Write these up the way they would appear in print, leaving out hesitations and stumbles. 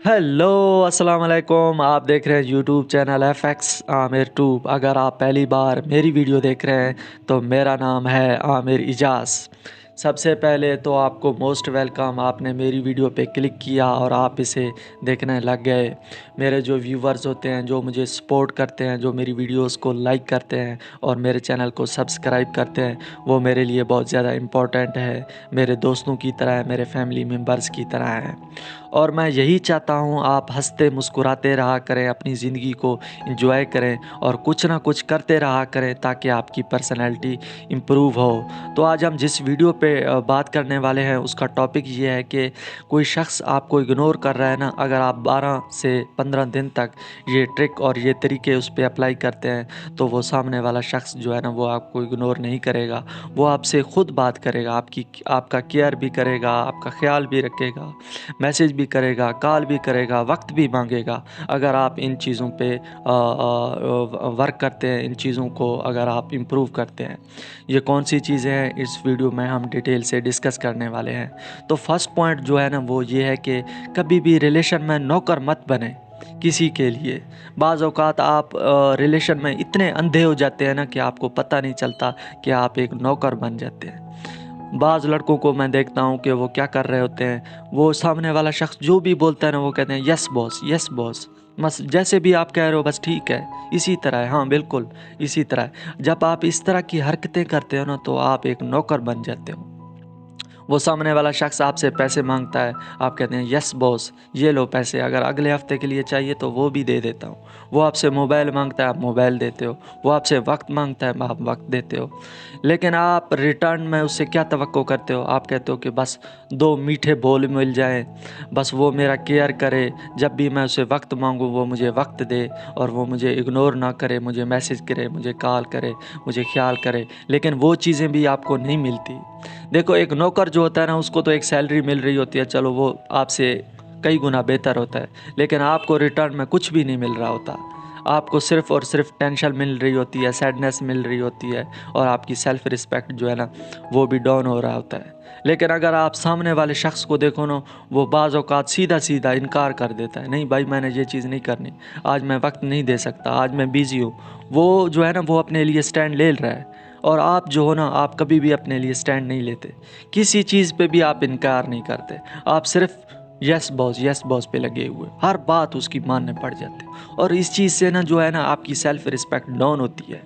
Hello, अस्सलाम वालेकुम। आप देख रहे हैं YouTube channel FX Aamir tube. अगर आप पहली बार मेरी वीडियो देख रहे हैं तो मेरा नाम है आमिर इजाज़। सबसे पहले तो आपको मोस्ट वेलकम। आपने मेरी वीडियो पे क्लिक किया और आप इसे देखने लग गए। मेरे जो व्यूवर्स होते हैं, जो मुझे सपोर्ट करते हैं, जो मेरी वीडियोस को लाइक करते हैं और मेरे चैनल को सब्सक्राइब करते हैं, वो मेरे लिए बहुत ज़्यादा इम्पोर्टेंट है। मेरे दोस्तों की तरह है, मेरे फैमिली मेम्बर्स की तरह हैं। और मैं यही चाहता हूँ आप हंसते मुस्कुराते रहा करें, अपनी ज़िंदगी को एंजॉय करें और कुछ ना कुछ करते रहा करें ताकि आपकी पर्सनैलिटी इम्प्रूव हो। तो आज हम जिस वीडियो पे बात करने वाले हैं उसका टॉपिक ये है कि कोई शख्स आपको इग्नोर कर रहा है ना, अगर आप 12 से 15 दिन तक ये ट्रिक और ये तरीके उस पर अप्लाई करते हैं तो वो सामने वाला शख्स जो है ना वो आपको इग्नोर नहीं करेगा। वो आपसे ख़ुद बात करेगा, आपका केयर भी करेगा, आपका ख्याल भी रखेगा, मैसेज भी करेगा, कॉल भी करेगा, वक्त भी मांगेगा। अगर आप इन चीज़ों पे वर्क करते हैं, इन चीज़ों को अगर आप इम्प्रूव करते हैं। ये कौन सी चीज़ें हैं इस वीडियो में हम डिटेल से डिस्कस करने वाले हैं। तो फर्स्ट पॉइंट जो है ना वो ये है कि कभी भी रिलेशन में नौकर मत बने किसी के लिए। बाज़ औक़ात आप रिलेशन में इतने अंधे हो जाते हैं ना कि आपको पता नहीं चलता कि आप एक नौकर बन जाते हैं। बाज़ लड़कों को मैं देखता हूँ कि वो क्या कर रहे होते हैं, वो सामने वाला शख्स जो भी बोलता है ना वो कहते हैं यस बॉस, यस बॉस। बस जैसे भी आप कह रहे हो बस ठीक है, इसी तरह है, हाँ बिल्कुल इसी तरह है। जब आप इस तरह की हरकतें करते हो ना तो आप एक नौकर बन जाते हो। वो सामने वाला शख्स आपसे पैसे मांगता है, आप कहते हैं यस बॉस ये लो पैसे, अगर अगले हफ्ते के लिए चाहिए तो वो भी दे देता हूँ। वो आपसे मोबाइल मांगता है, आप मोबाइल देते हो। वो आपसे वक्त मांगता है, आप वक्त देते हो। लेकिन आप रिटर्न में उससे क्या तवक्को करते हो? आप कहते हो कि बस दो मीठे बोल मिल जाएं, बस वो मेरा केयर करे, जब भी मैं उसे वक्त मांगूँ वो मुझे वक्त दे और वो मुझे इग्नोर ना करे, मुझे मैसेज करे, मुझे कॉल करे, मुझे ख्याल करे। लेकिन वो चीज़ें भी आपको नहीं मिलती। देखो, एक नौकर जो होता है ना उसको तो एक सैलरी मिल रही होती है, चलो वो आपसे कई गुना बेहतर होता है। लेकिन आपको रिटर्न में कुछ भी नहीं मिल रहा होता। आपको सिर्फ़ और सिर्फ टेंशन मिल रही होती है, सैडनेस मिल रही होती है और आपकी सेल्फ़ रिस्पेक्ट जो है ना वो भी डाउन हो रहा होता है। लेकिन अगर आप सामने वाले शख्स को देखो ना, वो बाज़ औक़ात सीधा-सीधा इनकार कर देता है, नहीं भाई मैंने ये चीज़ नहीं करनी, आज मैं वक्त नहीं दे सकता, आज मैं बिज़ी हूँ। वो जो है ना वो अपने लिए स्टैंड ले रहा है और आप जो हो ना आप कभी भी अपने लिए स्टैंड नहीं लेते। किसी चीज़ पे भी आप इनकार नहीं करते। आप सिर्फ़ यस बॉस पे लगे हुए, हर बात उसकी मानने पड़ जाते हो। और इस चीज़ से ना जो है ना आपकी सेल्फ़ रिस्पेक्ट डाउन होती है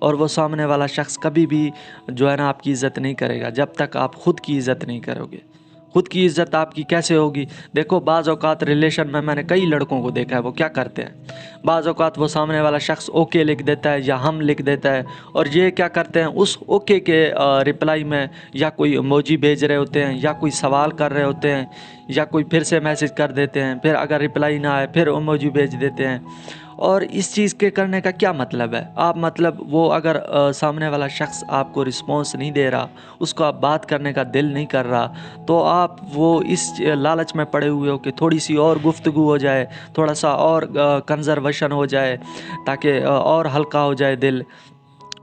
और वो सामने वाला शख्स कभी भी जो है ना आपकी इज़्ज़त नहीं करेगा जब तक आप खुद की इज़्ज़त नहीं करोगे। खुद की इज़्ज़त आपकी कैसे होगी? देखो, बाज़ औक़ात रिलेशन में मैंने कई लड़कों को देखा है, वो क्या करते हैं, बाज़ औक़ात वो सामने वाला शख्स ओके लिख देता है या हम लिख देता है और ये क्या करते हैं उस ओके के रिप्लाई में या कोई इमोजी भेज रहे होते हैं या कोई सवाल कर रहे होते हैं या कोई फिर से मैसेज कर देते हैं, फिर अगर रिप्लाई ना आए फिर इमोजी भेज देते हैं। और इस चीज़ के करने का क्या मतलब है? आप मतलब वो अगर सामने वाला शख्स आपको रिस्पॉन्स नहीं दे रहा, उसको आप बात करने का दिल नहीं कर रहा, तो आप वो इस लालच में पड़े हुए हो कि थोड़ी-सी और गुफ्तगू हो जाए, थोड़ा-सा और कंज़र्वेशन हो जाए ताकि और हल्का हो जाए दिल।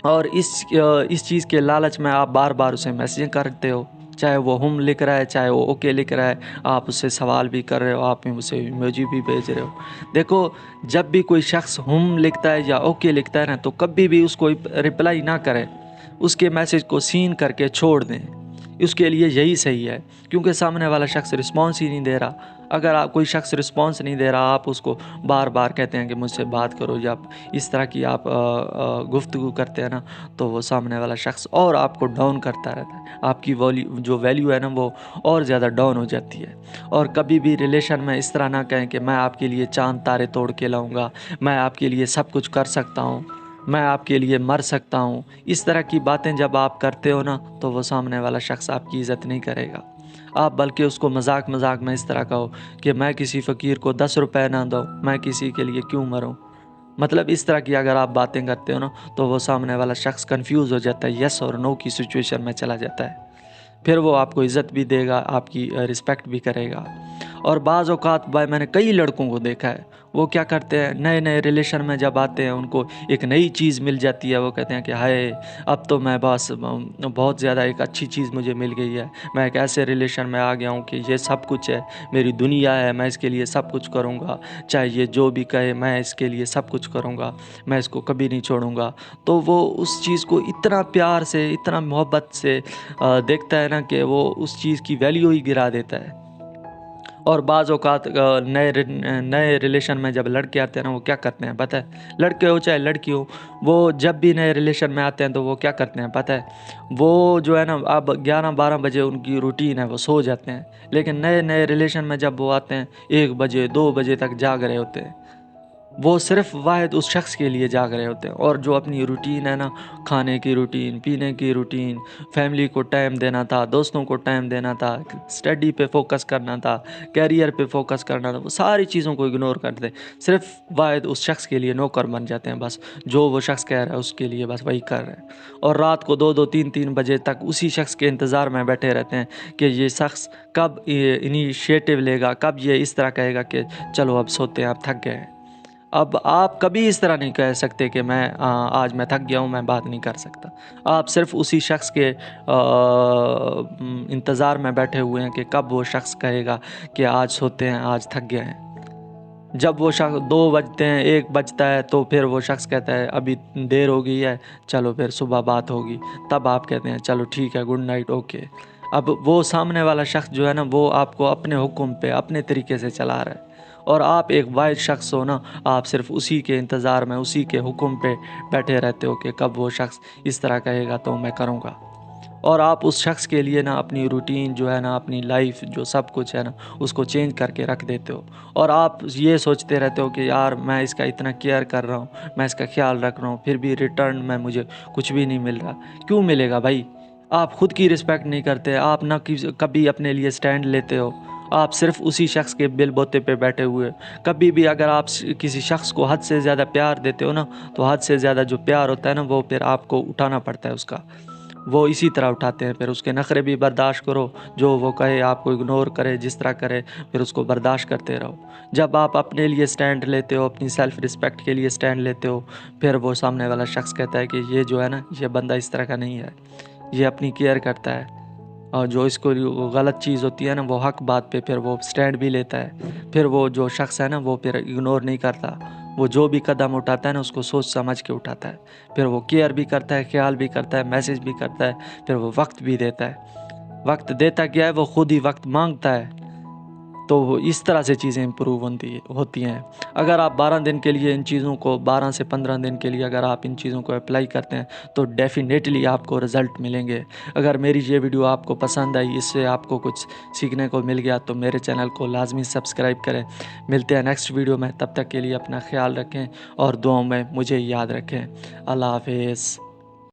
और इस चीज़ के लालच में आप बार-बार उसे मैसेज करते हो, चाहे वो हुम लिख रहा है, चाहे वो ओके लिख रहा है, आप उससे सवाल भी कर रहे हो, आप उसे इमोजी भी भेज रहे हो। देखो, जब भी कोई शख्स हुम लिखता है या ओके लिखता है ना, तो कभी भी उसको रिप्लाई ना करें, उसके मैसेज को सीन करके छोड़ दें। उसके लिए यही सही है, क्योंकि सामने वाला शख्स रिस्पॉन्स ही नहीं दे रहा। अगर आप कोई शख्स रिस्पॉन्स नहीं दे रहा, आप उसको बार-बार कहते हैं कि मुझसे बात करो या इस तरह की आप गुफ्तगू करते हैं ना, तो वो सामने वाला शख्स और आपको डाउन करता रहता है। आपकी जो वैल्यू है ना वो और ज़्यादा डाउन हो जाती है। और कभी भी रिलेशन में इस तरह ना कहें कि मैं आपके लिए चाँद तारे तोड़ के लाऊँगा, मैं आपके लिए सब कुछ कर सकता हूँ, मैं आपके लिए मर सकता हूँ। इस तरह की बातें जब आप करते हो ना तो वो सामने वाला शख्स आपकी इज़्ज़त नहीं करेगा। आप बल्कि उसको मज़ाक में इस तरह कहो कि मैं किसी फ़कीर को 10 रुपए ना दूँ, मैं किसी के लिए क्यों मरूँ? मतलब इस तरह की अगर आप बातें करते हो ना तो वो सामने वाला शख्स कन्फ्यूज़ हो जाता है, येस और नो की सिचुएशन में चला जाता है। फिर वो आपको इज़्ज़त भी देगा, आपकी रिस्पेक्ट भी करेगा। और बाज़ औक़ात भाई मैंने कई लड़कों को देखा है, वो क्या करते हैं, नए नए रिलेशन में जब आते हैं उनको एक नई चीज़ मिल जाती है, वो कहते हैं कि हाय अब तो मैं बस बहुत ज़्यादा एक अच्छी चीज़ मुझे मिल गई है, मैं एक ऐसे रिलेशन में आ गया हूँ कि ये सब कुछ है, मेरी दुनिया है, मैं इसके लिए सब कुछ करूँगा, चाहे ये जो भी कहे मैं इसके लिए सब कुछ करूँगा, मैं इसको कभी नहीं छोड़ूंगा। तो वो उस चीज़ को इतना प्यार से, इतना मोहब्बत से देखता है ना कि वो उस चीज़ की वैल्यू ही गिरा देता है। और बाज़ औक़ात नए रिलेशन में जब लड़के आते हैं ना, वो क्या करते हैं पता है? लड़के हो चाहे लड़की हो, वो जब भी नए रिलेशन में आते हैं तो वो क्या करते हैं पता है? वो जो है ना, अब 11-12 बजे उनकी रूटीन है, वो सो जाते हैं। लेकिन नए-नए रिलेशन में जब वो आते हैं 1 बजे 2 बजे तक जाग रहे होते हैं। वो सिर्फ़ वाहिद उस शख़्स के लिए जाग रहे होते हैं। और जो अपनी रूटीन है ना, खाने की रूटीन, पीने की रूटीन, फैमिली को टाइम देना था, दोस्तों को टाइम देना था, स्टडी पे फ़ोकस करना था, करियर पे फ़ोकस करना था, वो सारी चीज़ों को इग्नोर करते हैं। सिर्फ़ वाहिद उस शख़्स के लिए नौकर बन जाते हैं बस, जो वो शख़्स कह रहा है उसके लिए बस वही कर रहे हैं। और रात को 2-2 3-3 बजे तक उसी शख़्स के इंतज़ार में बैठे रहते हैं कि ये शख़्स कब ये इनिशिएटिव लेगा, कब ये इस तरह कहेगा कि चलो अब सोते हैं, अब थक गए हैं। अब आप कभी इस तरह नहीं कह सकते कि आज मैं थक गया हूँ, मैं बात नहीं कर सकता। आप सिर्फ़ उसी शख़्स के इंतज़ार में बैठे हुए हैं कि कब वो शख़्स कहेगा कि आज सोते हैं, आज थक गए हैं। जब वो शख़्स 2 बजते हैं, 1 बजता है, तो फिर वो शख़्स कहता है अभी देर हो गई है, चलो फिर सुबह बात होगी। तब आप कहते हैं चलो ठीक है, गुड नाइट, ओके। अब वो सामने वाला शख़्स जो है ना, वो आपको अपने हुक्म पे, अपने तरीके से चला रहा है। और आप एक वाहिद शख़्स हो ना, आप सिर्फ़ उसी के इंतज़ार में, उसी के हुक्म पे बैठे रहते हो कि कब वो शख़्स इस तरह कहेगा तो मैं करूँगा। और आप उस शख़्स के लिए ना अपनी रूटीन जो है ना, अपनी लाइफ जो सब कुछ है ना, उसको चेंज करके रख देते हो। और आप ये सोचते रहते हो कि यार मैं इसका इतना केयर कर रहा हूँ, मैं इसका ख्याल रख रहा हूँ, फिर भी रिटर्न में मुझे कुछ भी नहीं मिल रहा। क्यों मिलेगा भाई? आप खुद की रिस्पेक्ट नहीं करते, आप ना कभी अपने लिए स्टैंड लेते हो। आप सिर्फ़ उसी शख़्स के बिल-बोते पे बैठे हुए। कभी भी अगर आप किसी शख़्स को हद से ज़्यादा प्यार देते हो ना, तो हद से ज़्यादा जो प्यार होता है ना, वो फिर आपको उठाना पड़ता है उसका। वो इसी तरह उठाते हैं, फिर उसके नखरे भी बर्दाश्त करो, जो वो कहे, आपको इग्नोर करे, जिस तरह करे, फिर उसको बर्दाश्त करते रहो। जब आप अपने लिए स्टैंड लेते हो, अपनी सेल्फ़ रिस्पेक्ट के लिए स्टैंड लेते हो, फिर वो सामने वाला शख़्स कहता है कि ये जो है ना, ये बंदा इस तरह का नहीं है, ये अपनी केयर करता है। और जो इसको वो गलत चीज़ होती है ना, वो हक बात पे फिर वो स्टैंड भी लेता है। फिर वो जो शख़्स है ना, वो फिर इग्नोर नहीं करता। वो जो भी कदम उठाता है ना, उसको सोच समझ के उठाता है। फिर वो केयर भी करता है, ख़्याल भी करता है, मैसेज भी करता है, फिर वो वक़्त भी देता है। वक़्त देता क्या है, वो खुद ही वक़्त माँगता है। तो वो इस तरह से चीज़ें इम्प्रूव होती हैं। अगर आप 12 दिन के लिए इन चीज़ों को, 12 से 15 दिन के लिए अगर आप इन चीज़ों को अप्लाई करते हैं, तो डेफ़िनेटली आपको रिज़ल्ट मिलेंगे। अगर मेरी ये वीडियो आपको पसंद आई, इससे आपको कुछ सीखने को मिल गया, तो मेरे चैनल को लाज़मी सब्सक्राइब करें। मिलते हैं नेक्स्ट वीडियो में, तब तक के लिए अपना ख़्याल रखें और दुआओं में मुझे याद रखें। अल्लाह हाफ़िज़।